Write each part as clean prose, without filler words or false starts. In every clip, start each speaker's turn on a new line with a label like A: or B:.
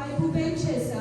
A: Ai putem ce să,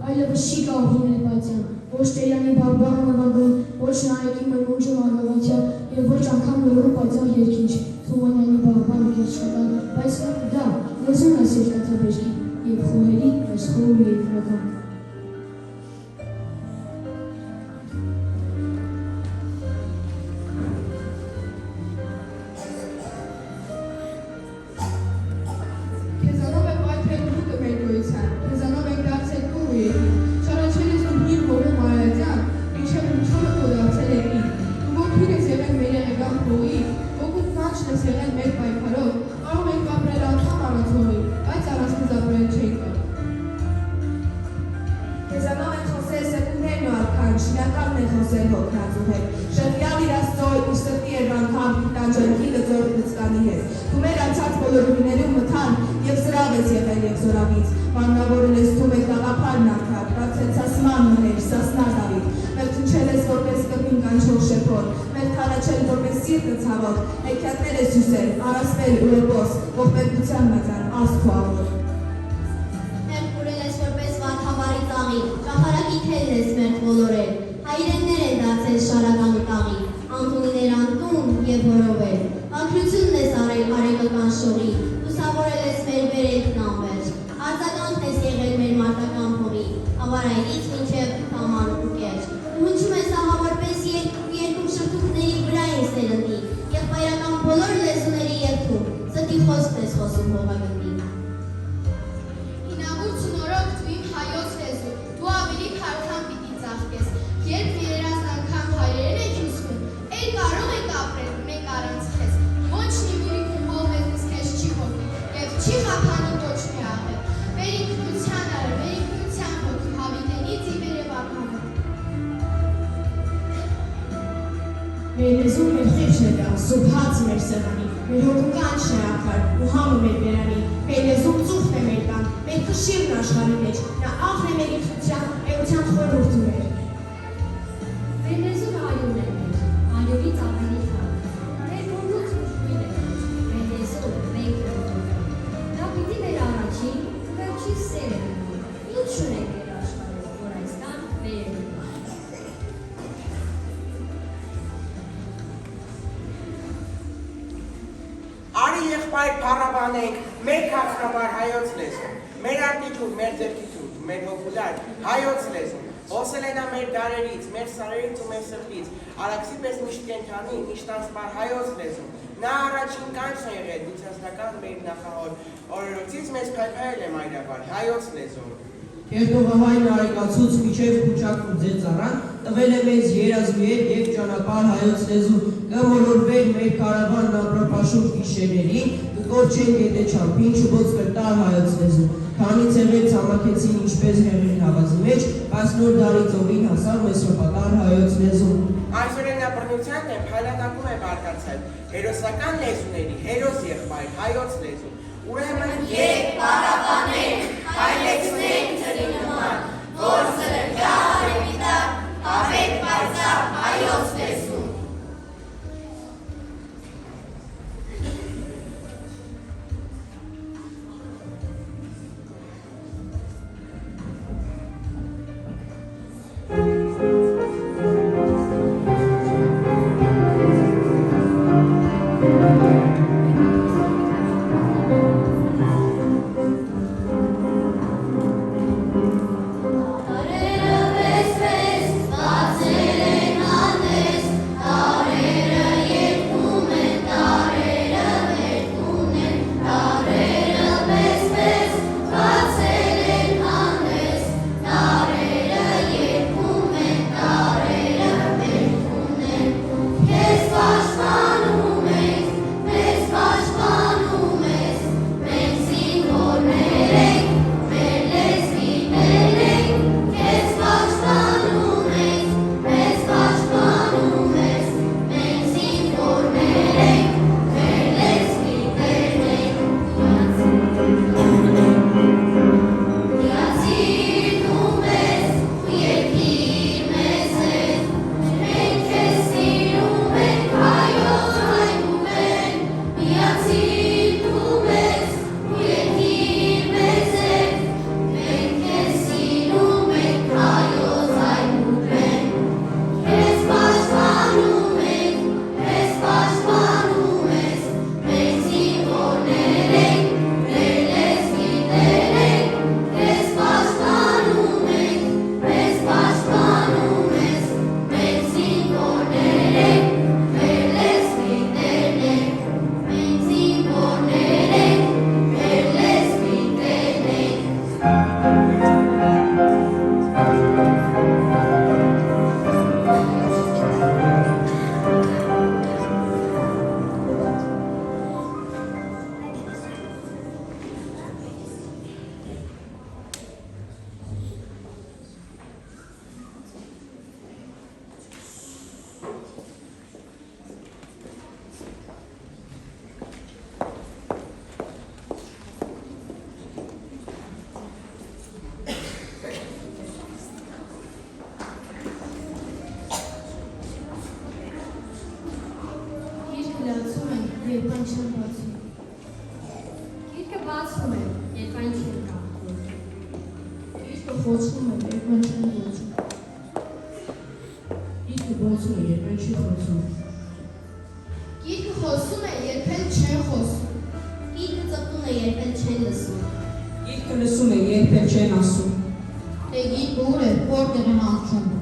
A: Այլևս չի կարող լինել, բայց Աղավատյան, ոչ Տերյանի բարբառ նվագում, ոչ Նարեկի մրմունջը Աղավատյան և ոչ անգամ լորու պատյառ երկինչ Թումանյանի բարբառ գերշական, բայց դա լեզուն այս երկաթաբերքի և խոհերի այս խոր ու երկրական։
B: Կերտողահայն արեկացուց միջև քուչակում ձեր ծառան տվել է մեզ երազուեր և ճանապարհ հայոց լեզու կմոլորվեր մեր կարավանն ամպրոպաշուտ գիշերներին կկորչեն գետեչամփին շուբոց կրտար հայոց լեզու քանի ցեղեր ցամաքեցին ինչպես հեղերի հավազի մեջ բայց նոր դարի ծովին հասավ մեզ հրապատար հայոց լեզուն
C: Այսօրենաբռնության դեմ փայլատակում է բարգացել հերոսական լեզուների հերոս եղբայր հայոց լեզու Ուրեմն
D: երբ պարապաներ հայլեցնենք ջրի նման, որ սրգա արևիտար, հավեք բարձավ հայոց լեզուն։
E: Ահա
A: երբ այն չեմ բացում։
E: Գիրքը բացվում է, երբ այն չեն կախվում։
A: Գիրքը խոցվում է, երբ այն չեմ խոցում։
B: Գիրքը բացում է, երբ այն չի խոսում։
A: Գիրքը խոսում է, երբ էլ չեն խոսում։
E: Գիրքը ծպտում է, երբ էլ չեն լսում։
B: Գիրքը լսում է, երբ էլ չեն ասում։
A: Դե գիրքը ուր է, որտեղ եմ անցում։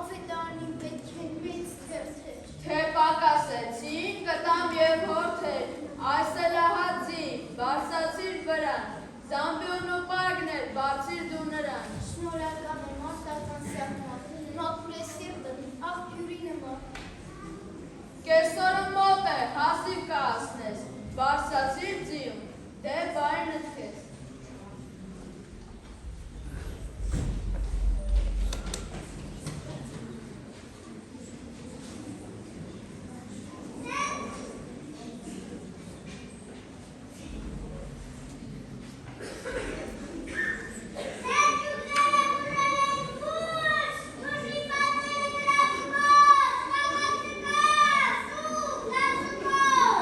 D: Ովետանի պետք են
F: Զամբիոնու պագներ, բարձիր դու նրան։
D: Շնորհակալ եմ արտական սեղման, մաքուր է սիրտը, աղբյուրի նման։
F: Կեսօրը մոտ է, հասիվ կհասնես, բարձրացիր ձիում, դե բարի նտքես։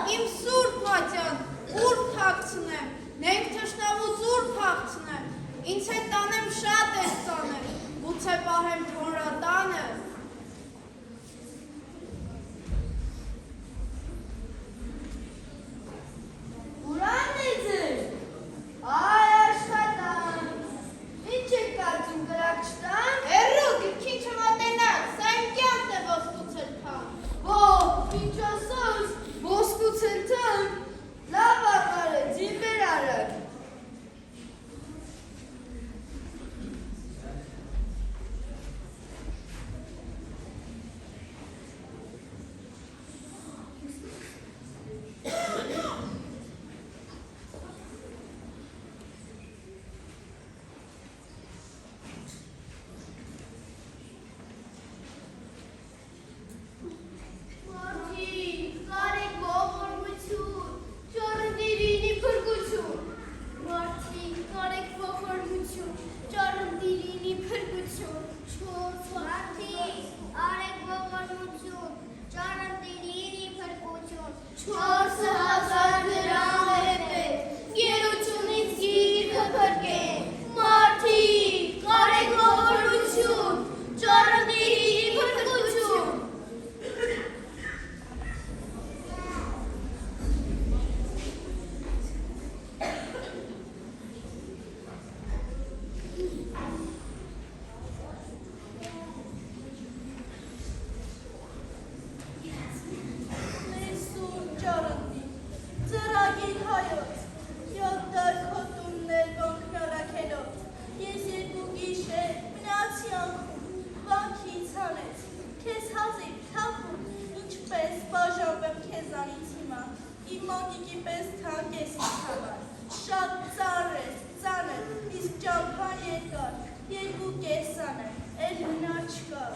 G: Իմ սուրբ մատյան, ուր թաքցնեմ, նենք թշնամուց ուր թաքցնեմ, ինձ հետ տանեմ շատ ես ծանեմ, գուցե պահեմ թոնրատանը։
D: Ուրան է ձեր, այ աշխատան, ինչ եք կարծում կրակ չտան,
G: Հերրու, գրքին չմատենակ, սա իմ կյանքն է ոսկուցել թան։
D: ինչ ասոս, ոսկուց են թան, լավ աղար է, ձիմբեր արակ։
G: Մարդիկ, կարեք ողորմություն, ճարնդիրինի փրկություն։
D: Մարդիկ, կարեք ողորմություն, ճարնդիրինի փրկություն, չորս մարդիկ, արեք ողորմություն, ճարնդիրինի փրկություն, 4000 դրամ է պետք, գերությունից գիրքը փրկեն, մարդիկ, կարեք ողորմություն, ճարնդիրինի փրկություն։
G: Լեսուն ճարնդի, ծրագիր հայոց, յոթ քո տուններ ոնքնորակելով, ես երկու գիշեր մնացի անքում, վանքից հանեց, քեզ հազիվ թափում, ինչպես բաժանվեմ քեզանից հիմա, իմ մոտիկի պես թանկ ես ինձ համար, շատ ծառ ես, ծանր, իսկ ճամփան երկար, երկու կեսան է, էլ հնար չկա։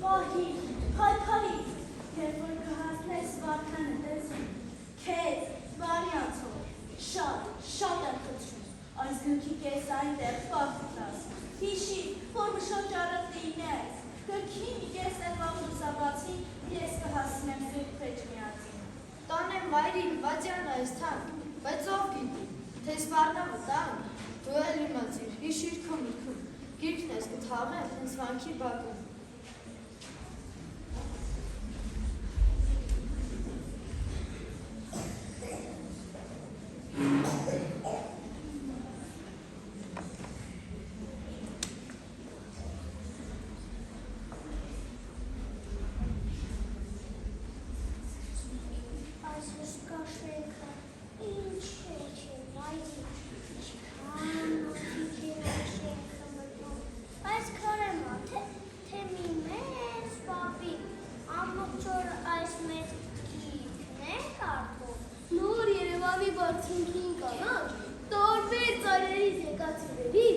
D: Վահի, հայքարի, երբ որ կհասնես վարքանը տեսում, քեզ, վարյանցով, շատ եմ խնդրում, այս գրքի կես այնտեղ պարտուտաս, հիշի, որ մշոտ ճարըտին ես, գրքի մի կես էլ վաղուսաբացի, ես կհասնեմ զույգ պեջմիածին։
E: Տանեմ վայրին վատյան այս թան, բայց ով գիտի, թե սպարնավը տան, դու էլ իմացիր, հիշիր քո միտքում, գիրքն ես կթաղեմ հենց վանքի բակում։
D: Այս հսկա շենքը, ինչ շենք է, վայրի, ինչքան մարդիկ են այս շենքը մտնում, այս քարեմա, թե մի մեծ պապի, ամբողջ օրը այս մեծ գիրքն է կարդում, նոր Երևանի բարձունքին կանաչ, տարբեր ծայրերից եկածիների,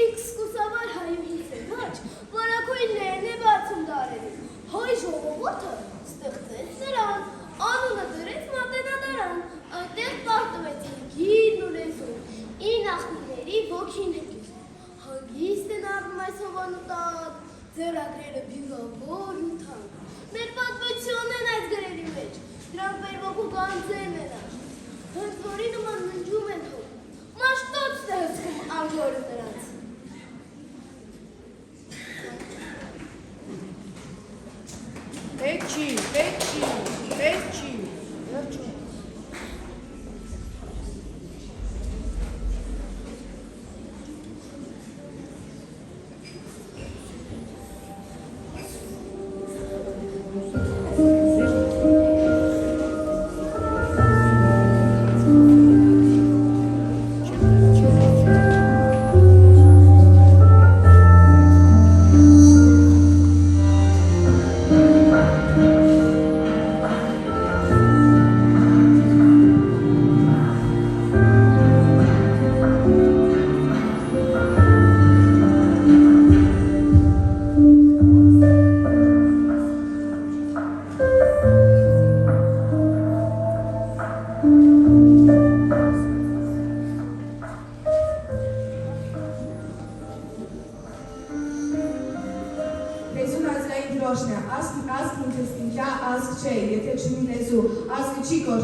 D: էքսկուրսավար հայուհիս է նաչ, որակույններն է բացում դարերին, հայ ժողովուրդը ստեղծեց նրան, անունը դրեց մատենադարան, այնտեղ պարտվեցին գիրն ու լեզուն, ին աղբիների ոգին հետից, հանգիստ են առնում այս հովանու տակ, ձեռագրերը բյուրավոր ու թանկ, մեր պատմությունն են այս գրերի մեջ, դրանք մեր ոգու գանձերն են աշ, հենց որի նման ննջում են հով, մաշտոցն է հսկում անգորը նրանց։
H: Պետք չի, վերջում։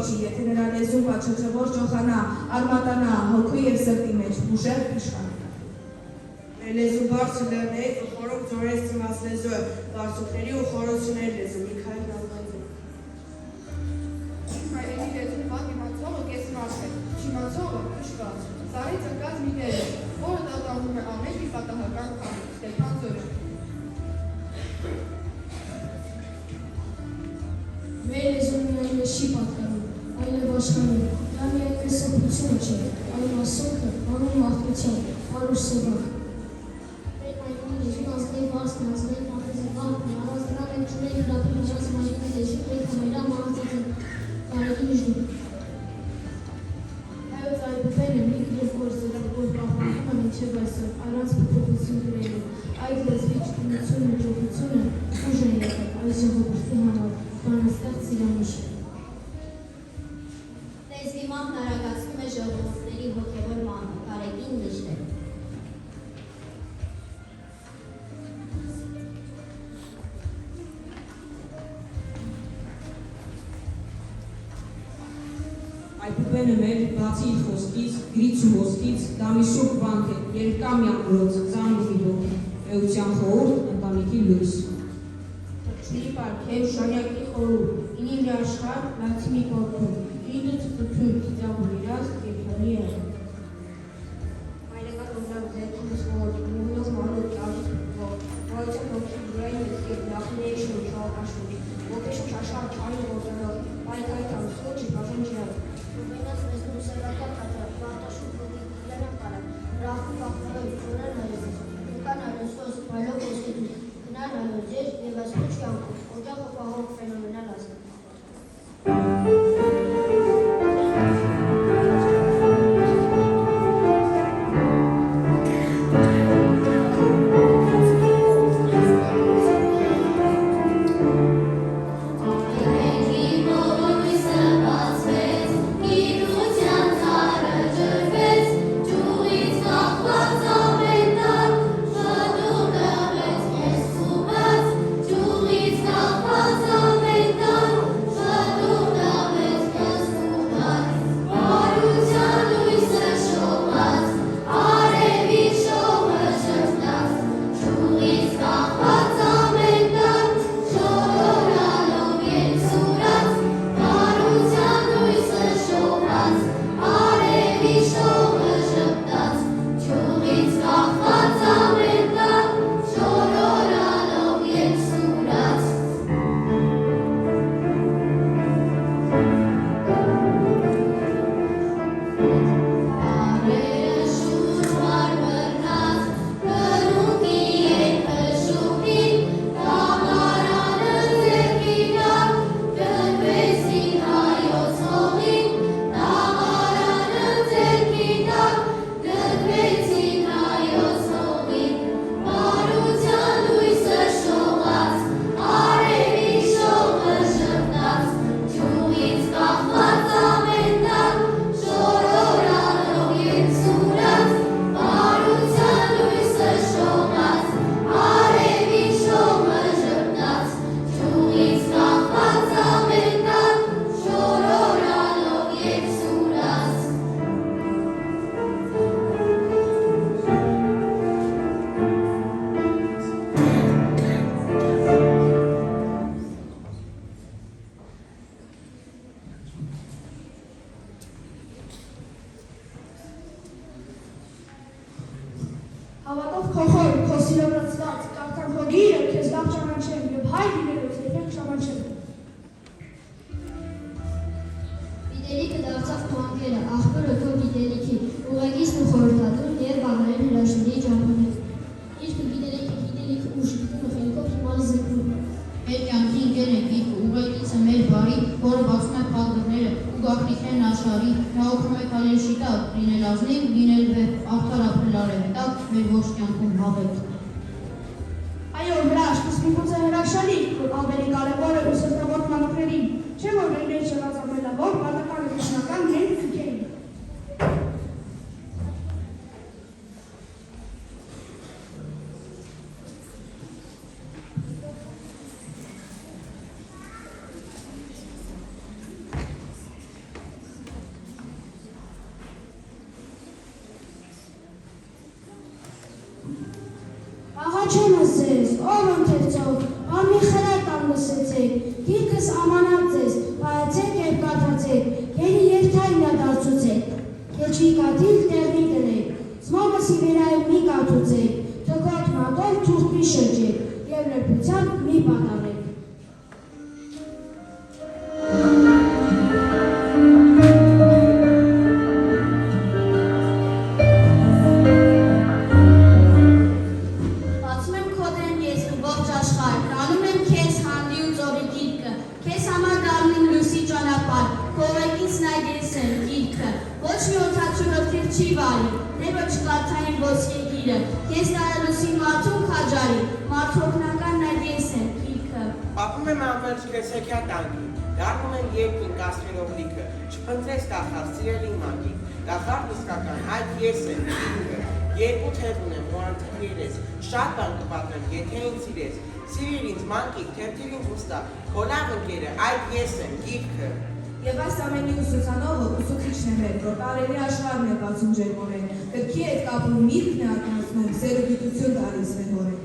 H: կորչի, եթե նրա լեզուն պատշգռվոր ճոխանա, արմատանա, հոգու և սրտի մեջ, ուժեղ իշխան։
B: Մեր լեզու բարձր լեռների ու խորոք ձորերից ծնված լեզու է, բարձուկների ու խորությունների լեզու, Միքայել Նալբանդյան։
F: Հայրենի լեզուն վատ իմացողը կեսմարդ է, չիմացողը կշկաց, սարից ընկած մի տեր է, որը տատանում է ամեն մի պատահական քանի, Ստեփան Զորյան։
A: Մեր լեզուն միայն չի պատկանում, այլև աշխարհում, դա միայն մեր սրբությունը չէ, այլ մասունքը, անուն մաղթության, հարուր սևակ։
I: Մեր հայտնի լեզուն ազգային վարձն, ազգային մարտեզականն, առանց դրա մենք չունենք հրապի միջած մայրենի լեզուն, մենք համայրա մահացած կարելի միջնում։
A: Հայոց այբուբենը մի գրև գործեր, որ պահպանում է մինչև այսօր, առանց փոփոխություն գրելու, այդ լեզվի ճկունությունն ու ճոխությունը ուժ է եղել այս ժողովրդի համար, բանաստեղծ Իրանիշ։
I: Լեզվի մահն արագացնում է ժողովուրդների հոգևոր մահը, կարեկին միշտ է։
J: Այբուբենը մեր բացի իր խոսքից, գրից ու ոսկից, դա մի շուրջ վանք է, երկկա մի ամրոց, ծանր ու մի ոգի, էության խորհուրդ, ընտանիքի լույս։
H: Թռչնի պարգև, շանյակի խորհուրդ, ինի մի աշխարհ, լացի մի կողքում, ինի ծծություն, ծիծաղ ու իրաց, երկրանի է։ Մայրական օգնավ ձերքումս խորհուրդ, մուհնով մանոտ կարիք փոխ, հայության հոգի վրային դեսկեր, նախների շուրջ, շողակաշուրջ, ոգեշուրջ աշխարհ չարին գործանով, պայքարի տան սուրջ, իպաշեն ջրավ։
I: Ունենաց մեզ նուսերական կատրակ, բարտաշուկ ոգի կլենան կարակ, ռախում վախվելով ծորան հայոց, նկան արյոսոս, բայլով ոսկետուս, գնան հայոց ջեր և այս կուչ կյանքում, օջախը պահող ֆենոմենալ ազգ։
A: Հավատով քո խոր, քո սիրով լցված, կարդամ քո գիրը, քեզ լավ ճանաչեմ և հայ լինելով երբեք չամաչեմ։
I: Գիտելիքը դարձավ քո անկերը, աղբյուրը քո գիտելիքի, ուղեկիցն ու խորհրդատուն և բանալեն հրաշների ճամփաներ։ Իսկ գիտելիքը ու շփումը խելքով հիմալի զրկում։
K: Մեր կյանքի ընկեր է գիրքը, ուղեկիցը մեր բարի, որը բացում է փակդռները ու գաղտնիքներն աշխարհի, նա օգնում է քայլել շիտակ, լինել ազնիվ, լինել վեհ, արդար ապրել արևտակ, մեր ողջ կյանքում հավետ։
A: Այո, հրաշք, իսկ միգուցե հրաշալի, որ ավելի կարևոր է ու սրտավոր մանուկներին, չէ՞ որ մեր մեջ եղած ամենավոր պատական ու քննական մենք քիքերին։ ով ընթերցող, բամի խրատան լսեցեք, գիրքս ամանատ ձեզ, պայացեք և կաթացեք, գերի երթայնա դարձուցեք, կեչի կաթիլ տեղի դնեք, զմովսի վերայել մի կաթուցեք, թկոտ մատով թուղթ մի շրջեք, և լրբությամբ մի պատանեք։
I: Բացում եմ քո դեմ ես ու ողջ աշխարհ, տանում եմ քեզ հանդի ու ծովի գիրկը, քեզ համար դառնին լույսի ճանապարհ, քո ուղեկից նայ ես եմ գիրկը, ոչ մի օդացուրով թիվ չի վարի, թե ոչ կարթային ոսկե գիրը, քեզ տարալուսին մարդուն քաջարի, մարդու օգնական նայ ես եմ գիրկը։
C: Պատմում եմ անվերջ քեզ հեքիաթանքի, դառնում եմ երկին կասկերով լիքը, չփնտրես կախար սիրելի մանկիկ, կախարն իսկական այդ ես եմ գիրկը, երկու թև ունեմ ու անթերես, շատ բան կպատմեմ, եթե ինձ սիրես, սիրիր ինձ մանկիկ, թերթիր ինձ ուստա, քո լավ ընկերը, այդ ես եմ գիրկը։
F: Եվ այս ամենի ուսուցանողը ուսուցիչն է մեր, որ տարերի աշխարհն է բացում ջեր մորեն, գրքի հետ կապում միտքն է ակնոցնում, սերը գիտություն տալիս մեր հորեն։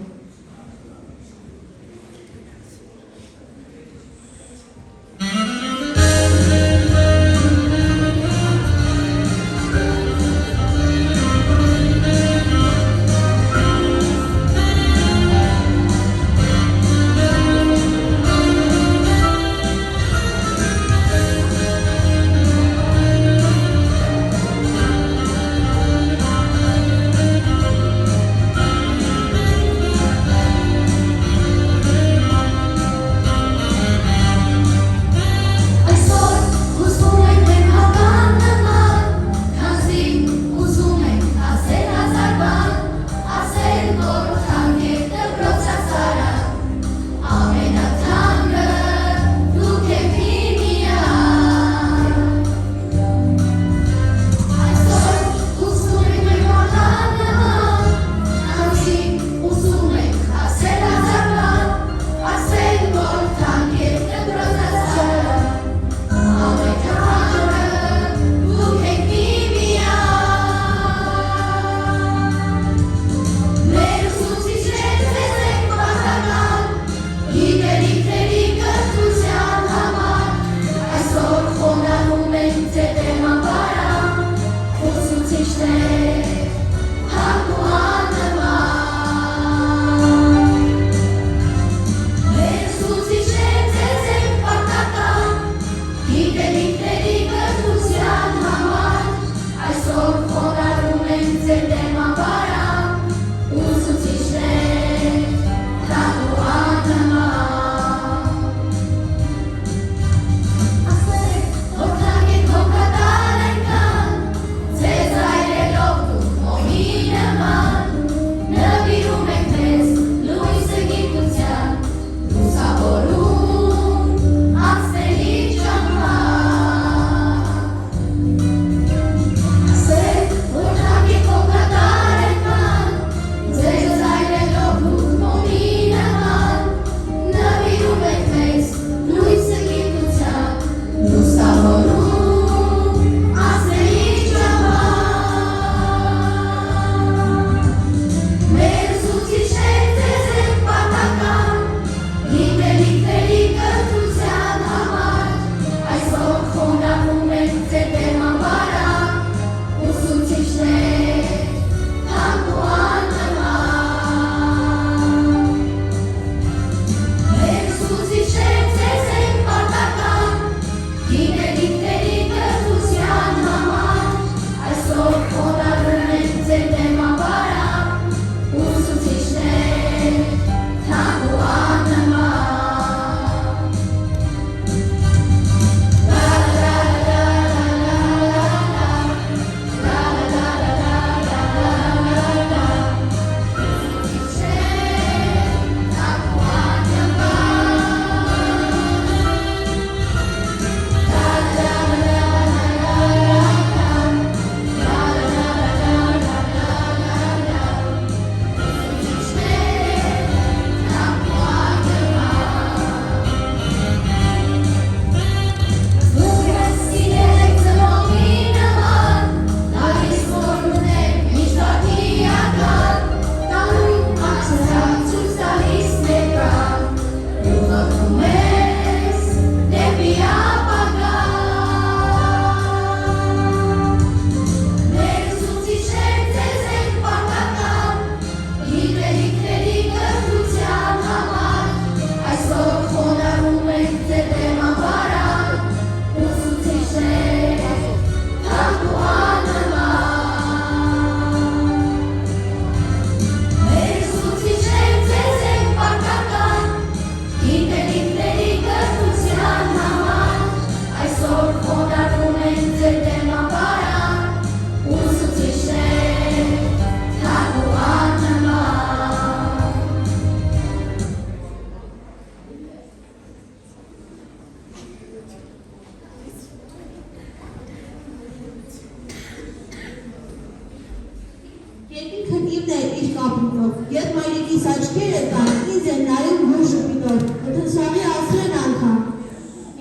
L: ինտիմն է իր կապիտով, երբ մայրիկիս աչքերը կան, ինձ են նայում հոր ժպիտով, մթնշաղի ասրեն անգամ։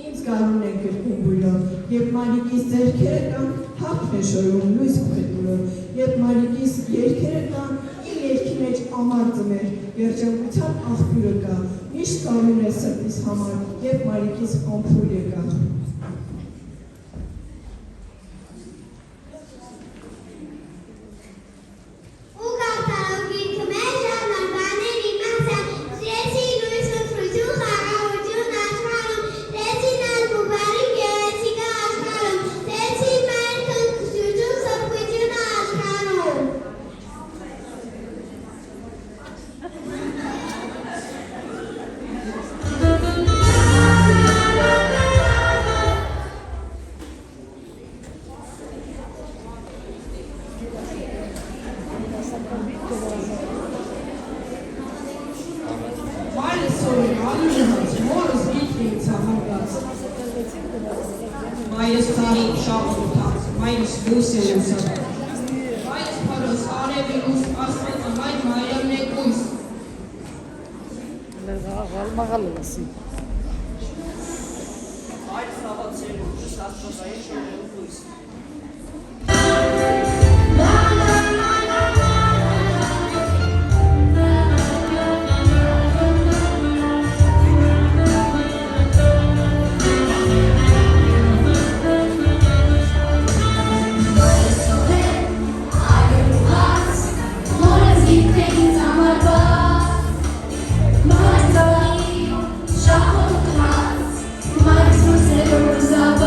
M: Ինձ գարուն է գրկում բույրով, երբ մայրիկիս ձերքերը կան, հապն է շորում լույս փետուրով, երբ մայրիկիս երկերը կան, իմ երկի մեջ ամար ձմեր, երջանկության աղբյուրը կա, միշտ գարուն է սրտիս համար, երբ մայրիկիս ամփուլ եկա։
F: Մայրս սորին ալյուրը հաց, մորս գիտնի ցահանգած։ Մայրս տարի շաղ ուտած, մայրս լույս է լուսած։ Մայրս փարոս արևի լույս, աստվածը մայր մայրամն է կույս։
B: Մայրս հավացելու, աստվածային շորերով լույս։
D: Shut up,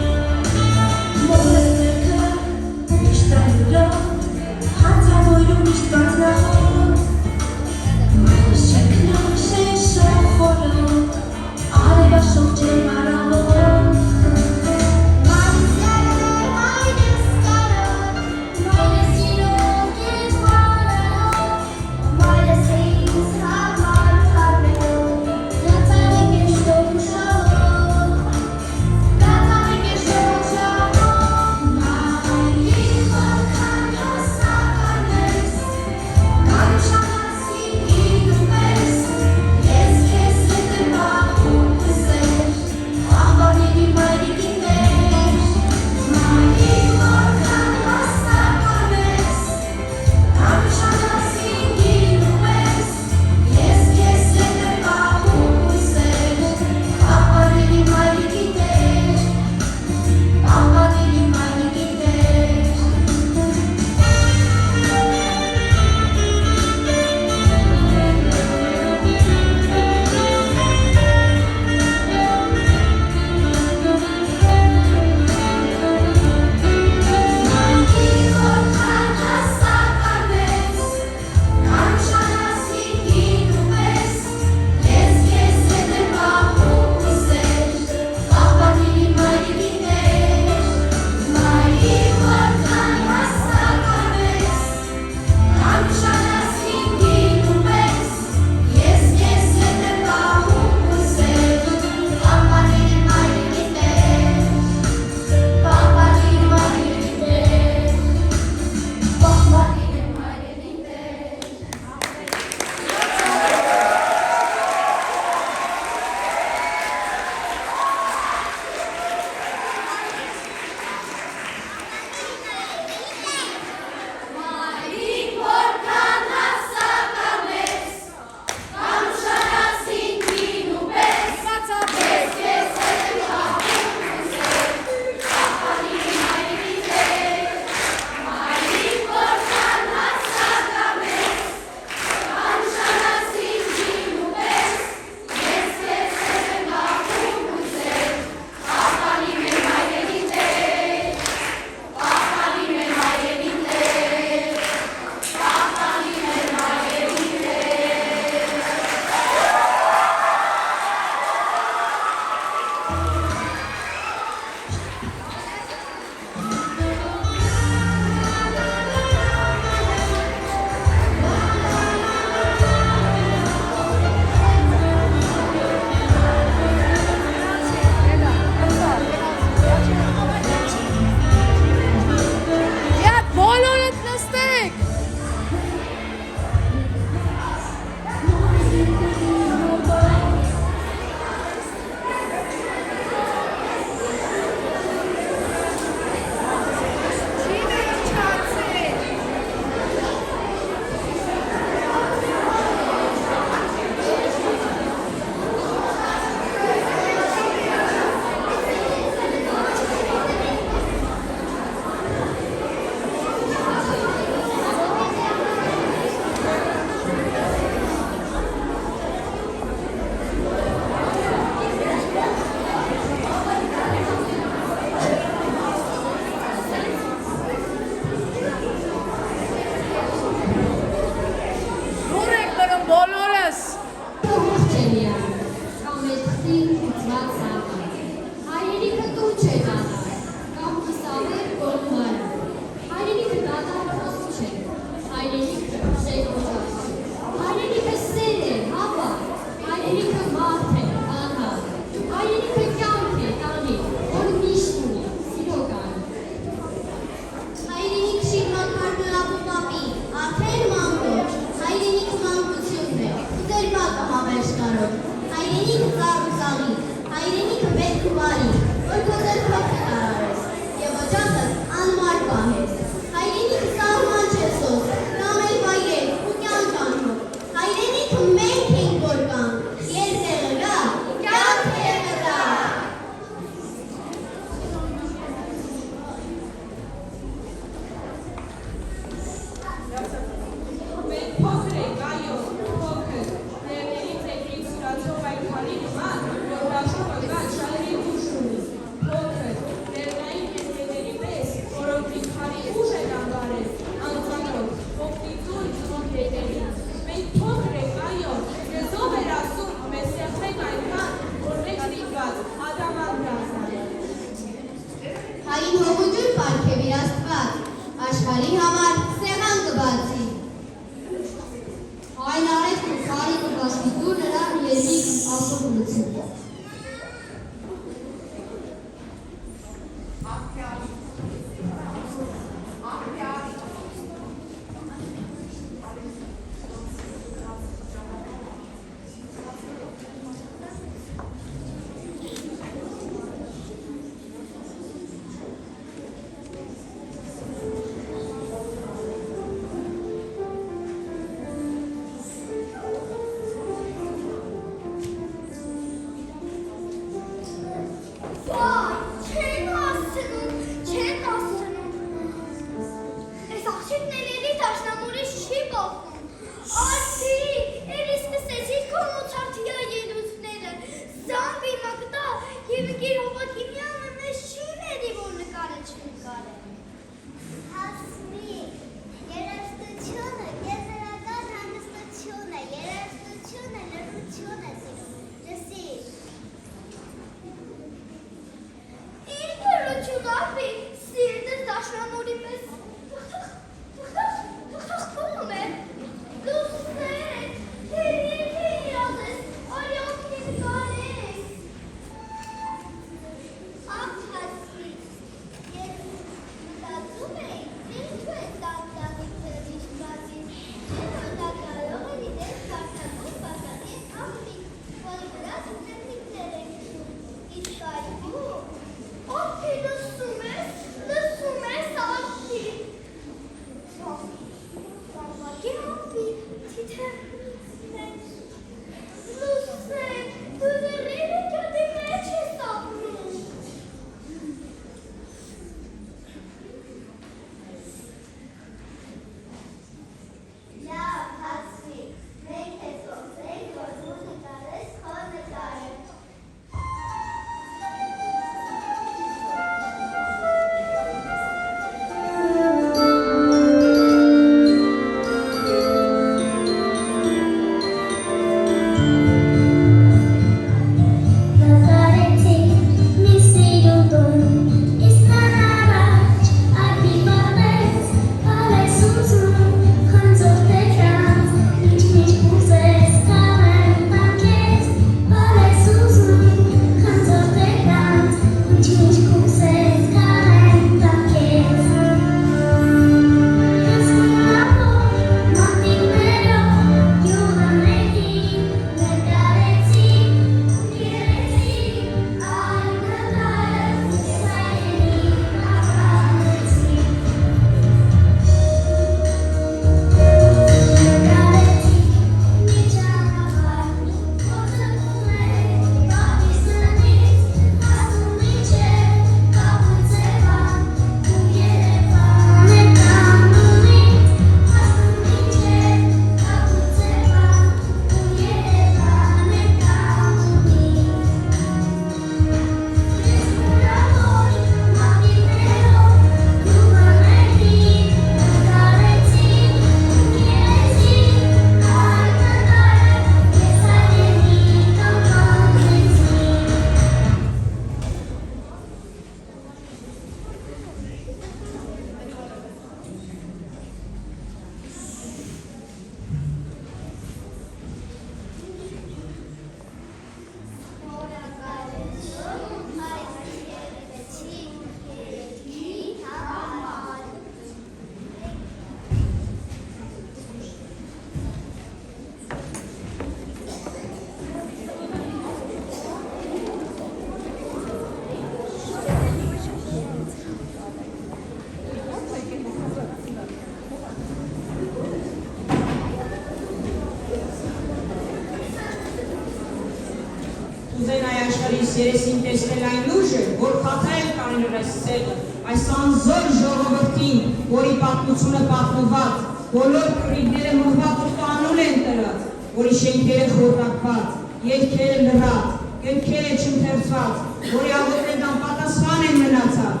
J: հայ աշխարհիս երեսին տեսնել այն լուժը, որ խաթարել կանեն այս սերը, այս անզոր ժողովրդին, որի պատմությունը պատմված, բոլոր քրիվները մղված ու կանոն են տրած, որի շենքերը խորտակված, երգերը լրած, գրքերը չընթերցված, որի աղոթներն անպատասխան են մնացած։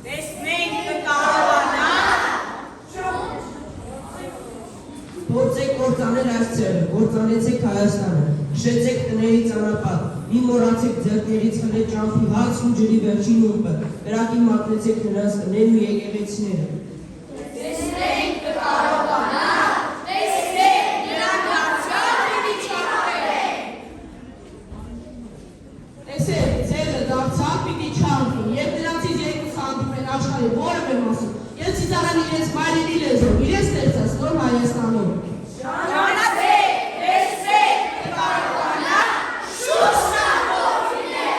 C: Դες մենք կկարողանանք
B: Փորձեք կործանել այս ցերը, կործանեցեք Հայաստանը, քշեցեք տների ճանապարհ, մի մոռացեք ձեռքերից խլել ճամփի հաց ու ջրի վերջին ուրբը, կրակի մատնեցեք նրանց տներն ու եկեղեցիները։
E: Տեսնենք կկարողանանք, տեսնենք նրանք արդյոք պիտի չափվեն։
F: Տեսեք, ձերը դարձավ պիտի չանվի, և նրանցից երկուսը հանդիպեն աշխարհի որևէ մասում, և ծիծաղեն իրենց մայրենի լեզվով, իրենց ստեղծած նոր Հայաստանով։
E: Ժամանացեք, տեսնենք կկարողանանք շուտ շնորհավորել։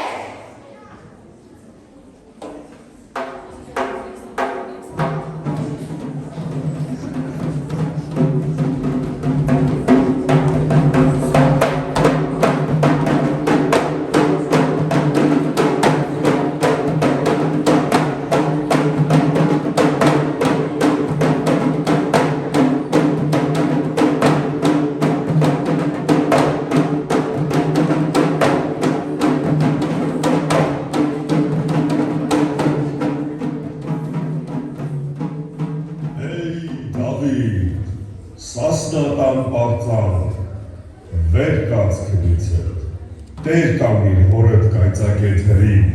N: Սասնատան պարծան, վեր կաց քնիցը, տեր կամիր հորդ կայծակետ հրին,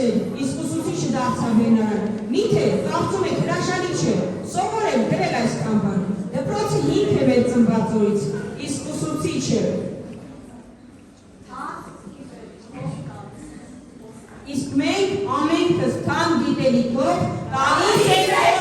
J: Իսկ ուսուցիչը դարձավ հենարան, միթե կարծում եք հրաշալի չէ, սովորել գրել այս կամբան, դպրոցը 5 է մեր ծնվածորից, իսկ ուսուցիչը իսկ մենք ամենքս քան գիտելիքով տալիս ենք